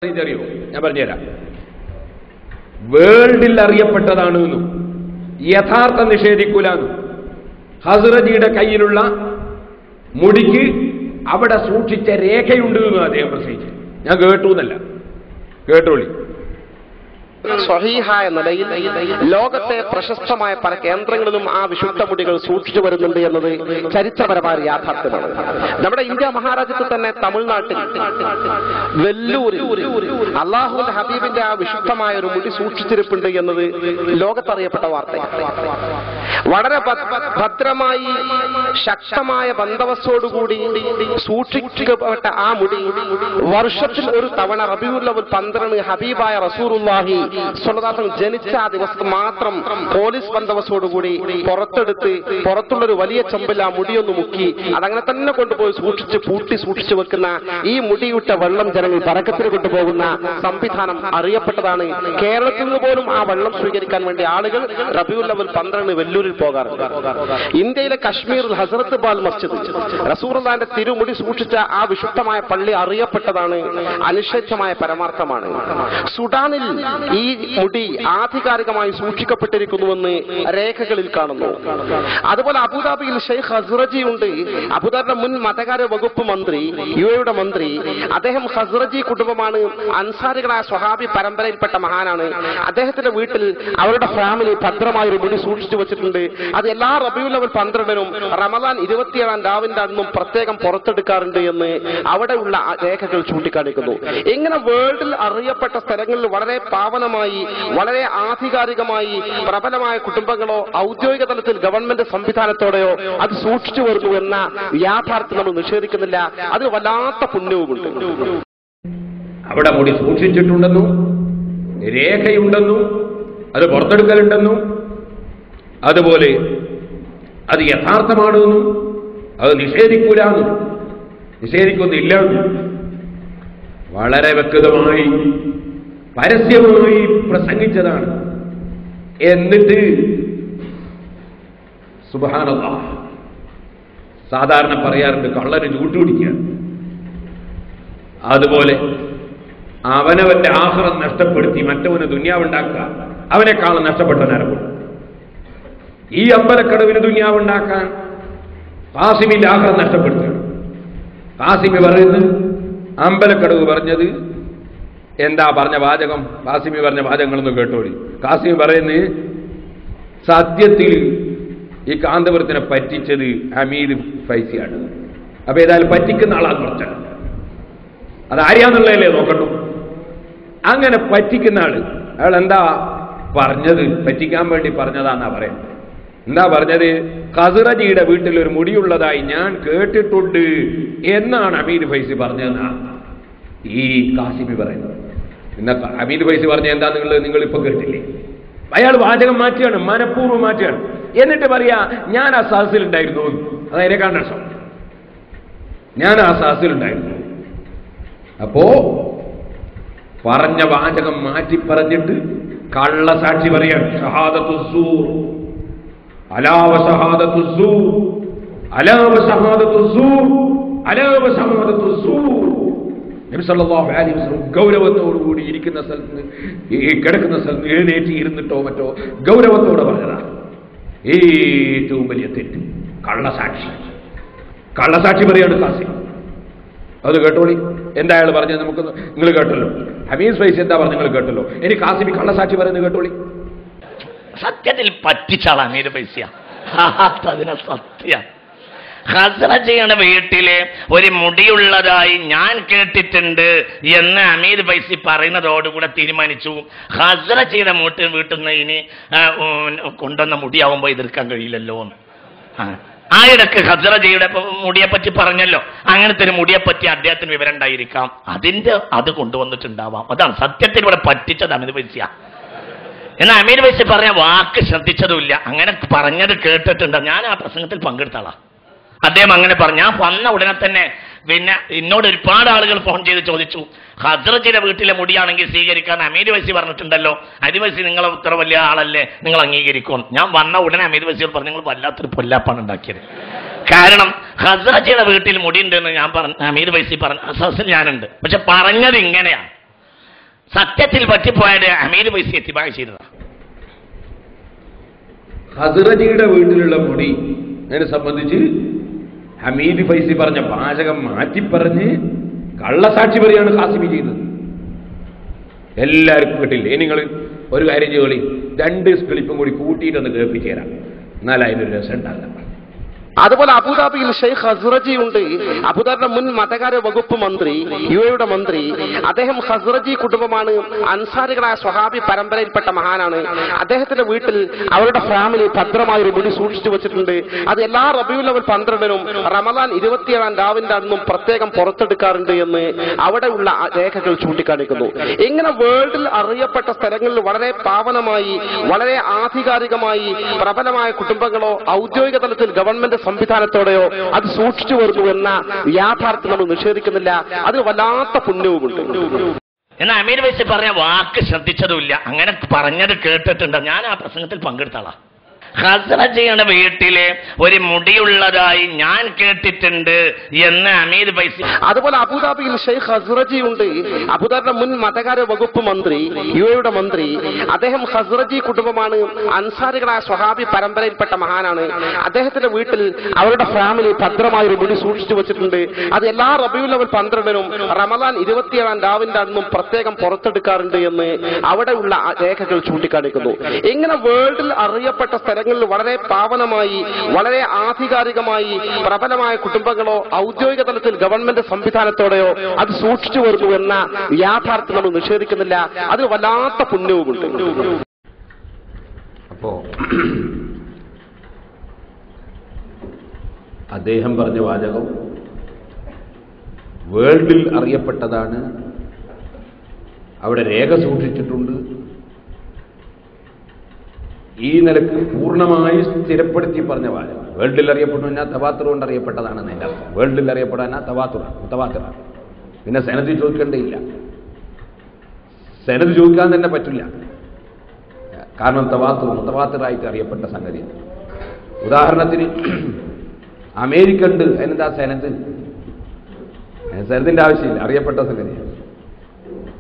അറിയോ? ഞാൻ പറഞ്ഞുതരാം. വേൾഡിൽ അറിയപ്പെട്ടതാണ് എന്നും യഥാർത്ഥ നിഷേധിക്കൂലെന്നും ഹസ്റജിയുടെ കയ്യിലുള്ള മുടിക്ക് അവിടെ സൂക്ഷിച്ച രേഖയുണ്ട് എന്നും അദ്ദേഹം പ്രസംഗിച്ചു. ഞാൻ കേട്ടു എന്നല്ല, കേട്ടോളി. സ്വഹീഹായ നിലയിൽ ലോകത്തെ പ്രശസ്തമായ പല കേന്ദ്രങ്ങളിലും ആ വിശുദ്ധ മുടികൾ സൂക്ഷിച്ചു വരുന്നുണ്ട് എന്നത് ചരിത്രപരമായ യാഥാർത്ഥ്യമാണ്. നമ്മുടെ ഇന്ത്യ മഹാരാജ്യത്തിൽ തന്നെ തമിഴ്നാട്ടിൽ വെല്ലൂരിൽ അള്ളാഹുവിന്റെ ഹബീബിന്റെ ആ വിശുദ്ധമായ ഒരു മുടി സൂക്ഷിച്ചിരിപ്പുണ്ട് എന്നത് ലോകത്തറിയപ്പെട്ട വാർത്തയാണ്. വളരെ ഭദ്രമായി ശക്തമായ ബന്ദോബസ്തോടുകൂടി സൂക്ഷിക്കപ്പെട്ട ആ മുടി വർഷത്തിൽ ഒരു തവണ റബീഉൽ അവ്വൽ 12 ഹബീബായ റസൂലുള്ളാഹി സ്വല്ലല്ലാഹു ജനിച്ച ആ ദിവസം മാത്രം പോലീസ് ബന്ദോബസ്തോടുകൂടി പുറത്തെടുത്ത് പുറത്തുള്ളൊരു വലിയ ചെമ്പിൽ ആ മുടിയൊന്ന് മുക്കി അതങ്ങനെ തന്നെ കൊണ്ടുപോയി സൂക്ഷിച്ചു വെക്കുന്ന ഈ മുടിയിട്ട വെള്ളം ജനങ്ങൾ ബറക്കത്തിന് കൊണ്ടുപോകുന്ന സംവിധാനം അറിയപ്പെട്ടതാണ്. കേരളത്തിൽ നിന്ന് പോലും ആ വെള്ളം സ്വീകരിക്കാൻ വേണ്ടി ആളുകൾ റബീഉൽ അവ്വൽ 12 വെല്ലൂരിൽ പോകാറുണ്ട്. ഇന്ത്യയിലെ കശ്മീരിൽ ഹസ്രത്ത് ബാൽ മസ്ജിദ് റസൂലുള്ളാഹിന്റെ തിരുമുടി സൂക്ഷിച്ച ആ വിശുദ്ധമായ പള്ളി അറിയപ്പെട്ടതാണ്, അനിഷേധ്യമായ പരമാർത്ഥമാണ്. സുഡാനിൽ ഈ മുടി ആധികാരികമായി സൂക്ഷിക്കപ്പെട്ടിരിക്കുന്നുവെന്ന് രേഖകളിൽ കാണുന്നു. അതുപോലെ അബുദാബിയിൽ ഷെയ്ഖ് ഹസ്റജി ഉണ്ട്. അബുദാബിയുടെ മുൻ മതകാര്യ വകുപ്പ് മന്ത്രി, യുഎയുടെ മന്ത്രി. അദ്ദേഹം ഹസ്റജി കുടുംബമാണ്, അൻസാരികളായ സ്വഹാബി പരമ്പരയിൽപ്പെട്ട മഹാനാണ്. അദ്ദേഹത്തിന്റെ വീട്ടിൽ അവരുടെ ഫാമിലി ഭദ്രമായ ഒരു മുടി സൂക്ഷിച്ചു വെച്ചിട്ടുണ്ട്. അത് എല്ലാ റബീഉൽ അവ്വൽ 12-നും റമദാൻ 27-ാം രാവിന്റെ അന്നും പ്രത്യേകം പുറത്തെടുക്കാറുണ്ട് എന്ന് അവിടെയുള്ള രേഖകൾ ചൂണ്ടിക്കാണിക്കുന്നു. ഇങ്ങനെ വേൾഡിൽ അറിയപ്പെട്ട സ്ഥലങ്ങളിൽ വളരെ പാവനമായി വളരെ ആധികാരികമായി പ്രബലമായ കുടുംബങ്ങളോ ഔദ്യോഗിക തലത്തിൽ ഗവൺമെന്റ് സംവിധാനത്തോടെയോ അത് സൂക്ഷിച്ചു വരുന്നു എന്ന യാഥാർത്ഥ്യം നമ്മൾ നിഷേധിക്കുന്നില്ല. അതിന് വല്ലാത്ത പുണ്യവുമുണ്ട്. അവിടെ മുടി സൂക്ഷിച്ചിട്ടുണ്ടെന്നും രേഖയുണ്ടെന്നും അത് പുറത്തെടുക്കലുണ്ടെന്നും അതുപോലെ അത് യഥാർത്ഥമാണെന്നും അത് നിഷേധിക്കൂലെന്നും നിഷേധിക്കുന്നില്ല വളരെ വ്യക്തമായി പരസ്യമായി പ്രസംഗിച്ചതാണ്. എന്നിട്ട് സുബ്ഹാനല്ലാഹ്, സാധാരണ പറയാറുണ്ട് കള്ളന് ചൂട്ടുപിടിക്കുക. അതുപോലെ അവനവന്റെ ആഖിറത്ത് നഷ്ടപ്പെടുത്തി മറ്റവന് ദുനിയാവുണ്ടാക്കുക, അവനെക്കാളും നഷ്ടപ്പെട്ടവനാരോ. ഈ അമ്പലക്കടവിന് ദുനിയാവുണ്ടാക്കാൻ ഖാസിമിന്റെ ആഖിറത്ത് നഷ്ടപ്പെടുത്തുകയാണ്. ഖാസിമി പറയുന്നത് അമ്പലക്കടവ് പറഞ്ഞത് എന്താ പറഞ്ഞ വാചകം? ഖാസിമി പറഞ്ഞ വാചകങ്ങളൊന്നും കേട്ടോളി. ഖാസിമി പറയുന്നത് സത്യത്തിൽ ഈ കാന്തപുരത്തിനെ പറ്റിച്ചത് ഹമീദ് ഫൈസിയാണ്. അപ്പൊ ഏതായാലും പറ്റിക്കുന്ന ആളാന്ന് പറഞ്ഞാൽ അത് ആര്യാന്നുള്ളതല്ലേ നോക്കണ്ടു. അങ്ങനെ പറ്റിക്കുന്ന ആള് അയാൾ എന്താ പറഞ്ഞത്? പറ്റിക്കാൻ വേണ്ടി പറഞ്ഞതാന്നാ പറയുന്നത്. എന്താ പറഞ്ഞത്? ഖസ്റജിയുടെ വീട്ടിൽ ഒരു മുടിയുള്ളതായി ഞാൻ കേട്ടിട്ടുണ്ട് എന്നാണ് ഹമീദ് ഫൈസി പറഞ്ഞതെന്നാണ് ഈ ഖാസിമി പറയുന്നത്. പിന്നെ ഹമീദ് ഫൈസി പറഞ്ഞ എന്താ നിങ്ങൾ ഇപ്പൊ കേട്ടില്ലേ? അയാൾ വാചകം മാറ്റിയാണ്, മനഃപൂർവ്വം മാറ്റിയാണ്. എന്നിട്ട് പറയാ ഞാൻ ആ സദസ്സിലുണ്ടായിരുന്നു. അതതിനെ കണ്ടോ, ഞാൻ ആ സദസ്സിലുണ്ടായിരുന്നു. അപ്പോ പറഞ്ഞ വാചകം മാറ്റി പറഞ്ഞിട്ട് കള്ളസാക്ഷി പറയാൻ ഷഹാദത്തു സൂർ, അലാവ ഷഹാദത്തു സൂർ, അലാവ ഷഹാദത്തു സൂർ, അലാവ ഷഹാദത്തു സൂർ. നബി സല്ലല്ലാഹു അലൈഹി വസല്ലം ഗൗരവത്തോടുകൂടി ഇരിക്കുന്ന സ്ഥലത്ത് ഈ കിടക്കുന്ന സ്ഥലത്ത് എഴുന്നേറ്റ് ഇരുന്നിട്ടോ മറ്റോ ഗൗരവത്തോടെ പറഞ്ഞതാ ഏറ്റവും വലിയ തെറ്റ് കള്ളസാക്ഷി പറയാണ് ഖാസിം. അത് കേട്ടോളി. എന്താ അയാൾ പറഞ്ഞത് നമുക്ക് നിങ്ങൾ കേട്ടല്ലോ. ഹമീദ് ഫൈസി എന്താ പറഞ്ഞ നിങ്ങൾ കേട്ടല്ലോ. ഇനി ഖാസിമി കള്ളസാക്ഷി പറയുന്നത് കേട്ടോളി. സത്യത്തിൽ പറ്റിച്ചാളാ ഹമീദ് ഫൈസിയ. അതിനെ സത്യ ഖസ്റജിയുടെ വീട്ടില് ഒരു മുടിയുള്ളതായി ഞാൻ കേട്ടിട്ടുണ്ട് എന്ന് ഹമീദ് ഫൈസി പറയുന്നതോടുകൂടെ തീരുമാനിച്ചു ഖസ്റജിയുടെ വീട്ടിൽ നിന്ന് ഇനി കൊണ്ടുവന്ന മുടിയാവുമ്പോ എതിർക്കാൻ കഴിയില്ലല്ലോ. ആ ഇടക്ക് ഖസ്റജിയുടെ മുടിയെപ്പറ്റി പറഞ്ഞല്ലോ. അങ്ങനത്തെ ഒരു മുടിയെപ്പറ്റി അദ്ദേഹത്തിന് വിവരം ഉണ്ടായിരിക്കാം, അത് കൊണ്ടുവന്നിട്ടുണ്ടാവാം. അതാണ് സത്യത്തിൽ ഇവിടെ പറ്റിച്ചത് ഹമീദ് ഫൈസിയ. എന്നാൽ ഹമീദ് ഫൈസി പറഞ്ഞ വാക്ക് ശ്രദ്ധിച്ചതുമില്ല. അങ്ങനെ പറഞ്ഞത് കേട്ടിട്ടുണ്ട്. ഞാൻ ആ പ്രസംഗത്തിൽ പങ്കെടുത്താളാ. അദ്ദേഹം അങ്ങനെ പറഞ്ഞു. ഞാൻ വന്ന ഉടനെ തന്നെ പിന്നെ എന്നോട് ഒരുപാട് ആളുകൾ ഫോൺ ചെയ്ത് ചോദിച്ചു, ഖസ്റജിയുടെ വീട്ടിലെ മുടിയാണെങ്കിൽ സ്വീകരിക്കാൻ ഹമീദ് ഫൈസി പറഞ്ഞിട്ടുണ്ടല്ലോ, ഹമീദ് ഫൈസി നിങ്ങൾ ഇത്ര വലിയ ആളല്ലേ, നിങ്ങൾ അംഗീകരിക്കും. ഞാൻ വന്ന ഉടനെ ഹമീദ് ഫൈസിയോട് പറഞ്ഞു, നിങ്ങൾ വല്ലാത്തൊരു പൊല്ലാപ്പാണ് ഉണ്ടാക്കിയത്. കാരണം ഖസ്റജിയുടെ വീട്ടിൽ മുടി ഉണ്ടെന്ന് ഞാൻ പറഞ്ഞു, ഹമീദ് ഫൈസി പറഞ്ഞു, അസസിൽ ഞാനുണ്ട്. പക്ഷെ പറഞ്ഞത് ഇങ്ങനെയാണ്. സത്യത്തിൽ പറ്റിപ്പോയത് അമീർ ഫൈസി ഇത്തിബാ ചെയ്തതാണ്. ഹസ്റജിയുടെ വീട്ടിലുള്ള മുടി അതിനെ സംബന്ധിച്ച് ഹമീദ് ഫൈസി പറഞ്ഞ പാചകം മാറ്റിപ്പറഞ്ഞ് കള്ളസാക്ഷി പറയാണ് ഖാസിമി ചെയ്തത്. എല്ലാവർക്കും കിട്ടില്ലേ? നിങ്ങൾ ഒരു കാര്യം ജോലി 2 ക്ലിപ്പും കൂടി കൂട്ടിയിട്ടൊന്ന് കേൾപ്പിച്ചു തരാം, എന്നാൽ അതിനൊരു രസം ഉണ്ടാകാം. അതുപോലെ അബുദാബിയിൽ ഷെയ്ഖ് ഹസ്റജി ഉണ്ട്. അബുദാബിയുടെ മുൻ മതകാര്യ വകുപ്പ് മന്ത്രി, യുഎയുടെ മന്ത്രി. അദ്ദേഹം ഹസ്റജി കുടുംബമാണ്. അൻസാരികളായ സ്വഹാബി പരമ്പരയിൽപ്പെട്ട മഹാനാണ്. അദ്ദേഹത്തിന്റെ വീട്ടിൽ അവരുടെ ഫാമിലി ഭദ്രമായൊരു മുടി സൂക്ഷിച്ചു വെച്ചിട്ടുണ്ട്. അത് എല്ലാ റബീഉൽ അവൽ 12-നും റമദാൻ 27-ാം രാവിന്റെ അന്നും പ്രത്യേകം പുറത്തെടുക്കാറുണ്ട് എന്ന് അവിടെയുള്ള രേഖകൾ ചൂണ്ടിക്കാണിക്കുന്നു. ഇങ്ങനെ വേൾഡിൽ അറിയപ്പെട്ട സ്ഥലങ്ങളിൽ വളരെ പാവനമായി, വളരെ ആധികാരികമായി പ്രബലമായ കുടുംബങ്ങളോ ഔദ്യോഗിക തലത്തിൽ ഗവൺമെന്റ് സംവിധാനത്തോടെയോ അത് സൂക്ഷിച്ചു വരുന്നു എന്ന യാഥാർത്ഥ്യം നമ്മൾ നിഷേധിക്കുന്നില്ല. അത് വല്ലാത്ത പുണ്യവുമുണ്ട്. എന്നാൽ അമീർ ഫൈസി പറഞ്ഞ വാക്ക് ശ്രദ്ധിച്ചതുമില്ല. അങ്ങനെ പറഞ്ഞത് കേട്ടിട്ടുണ്ട്. ഞാൻ ആ പ്രസംഗത്തിൽ പങ്കെടുത്താളാ. ഖസ്റജിയുടെ വീട്ടില് ഒരു മുടിയുള്ളതായി ഞാൻ കേട്ടിട്ടുണ്ട് എന്ന് അമീർ ഫൈസി. അതുപോലെ അബുദാബിയിൽ ഷെയ്ഖ് ഹസ്റജി ഉണ്ട്. അബുദാബിയുടെ മുൻ മതകാര്യ വകുപ്പ് മന്ത്രി, യുഎയുടെ മന്ത്രി. അദ്ദേഹം ഹസ്റജി കുടുംബമാണ്. അൻസാരികളായ സ്വഹാബി പരമ്പരയിൽപ്പെട്ട മഹാനാണ്. അദ്ദേഹത്തിന്റെ വീട്ടിൽ അവരുടെ ഫാമിലി ഭദ്രമായൊരു മുടി സൂക്ഷിച്ചു വെച്ചിട്ടുണ്ട്. അത് എല്ലാ റബീഉൽ അവൽ 12-നും റമദാൻ 27-ാം രാവിന്റെ അന്നും പ്രത്യേകം പുറത്തെടുക്കാറുണ്ട് എന്ന് അവിടെയുള്ള രേഖകൾ ചൂണ്ടിക്കാണിക്കുന്നു. ഇങ്ങനെ വേൾഡിൽ അറിയപ്പെട്ട സ്ഥലങ്ങളിൽ വളരെ പാവനമായി, വളരെ ആധികാരികമായി പ്രബലമായ കുടുംബങ്ങളോ ഔദ്യോഗിക തലത്തിൽ ഗവൺമെന്റ് സംവിധാനത്തോടെയോ അത് സൂക്ഷിച്ചു വരുന്നു എന്ന യാഥാർത്ഥ്യം നമ്മൾ നിഷേധിക്കുന്നില്ല. അത് വല്ലാത്ത പുണ്യവുമുണ്ട്. അപ്പോ അദ്ദേഹം പറഞ്ഞ വാചകം വേൾഡിൽ അറിയപ്പെട്ടതാണ്, അവിടെ രേഖ സൂക്ഷിച്ചിട്ടുണ്ട്. ഈ നിലക്ക് പൂർണ്ണമായി സ്ഥിരപ്പെടുത്തി പറഞ്ഞ വാചകം. വേൾഡിൽ അറിയപ്പെട്ടു എന്നാൽ തവാത്തുർ കൊണ്ട് അറിയപ്പെട്ടതാണെന്ന് എൻ്റെ അർത്ഥം. വേൾഡിൽ അറിയപ്പെടാൻ തവാത്തുറാണ്. പിന്നെ സെനത് ചോദിക്കേണ്ടയില്ല. സെനത് ചോദിക്കാൻ തന്നെ പറ്റില്ല. കാരണം തവാത്തുറായിട്ട് അറിയപ്പെട്ട സംഗതിയാണ്. ഉദാഹരണത്തിന് അമേരിക്ക ഉണ്ട്, അതിനെന്താ സെനത്? സെനത്തിന്റെ ആവശ്യമില്ല, അറിയപ്പെട്ട സംഗതിയാണ്.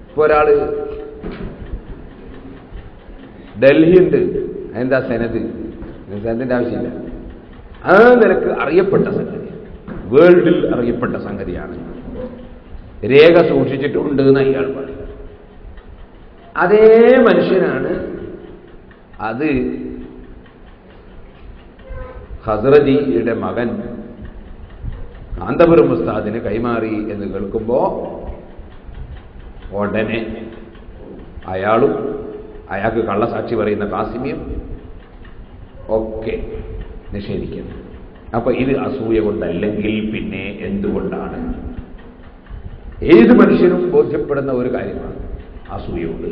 ഇപ്പോൾ ഒരാള് ഡൽഹി ഉണ്ട്, അതിനെന്താ സെനത്? സെനത്തിന്റെ ആവശ്യമില്ല. ആ നിലക്ക് അറിയപ്പെട്ട സംഗതിയാണ്, വേൾഡിൽ അറിയപ്പെട്ട സംഗതിയാണ്. രേഖ സൂക്ഷിച്ചിട്ടുണ്ട് എന്ന് അയാൾ പറയും. അതേ മനുഷ്യനാണ് അത് ഹസ്റജിയുടെ മകൻ കാന്തപുരം ഉസ്താദിന് കൈമാറി എന്ന് കേൾക്കുമ്പോൾ ഉടനെ അയാളും അയാൾക്ക് കള്ളസാക്ഷി പറയുന്ന ഖാസിമിയും ഒക്കെ നിഷേധിക്കുന്നു. അപ്പൊ ഇത് അസൂയ കൊണ്ടല്ലെങ്കിൽ പിന്നെ എന്തുകൊണ്ടാണ്? ഏത് മനുഷ്യനും ബോധ്യപ്പെടുന്ന ഒരു കാര്യമാണ് അസൂയ കൊണ്ട്.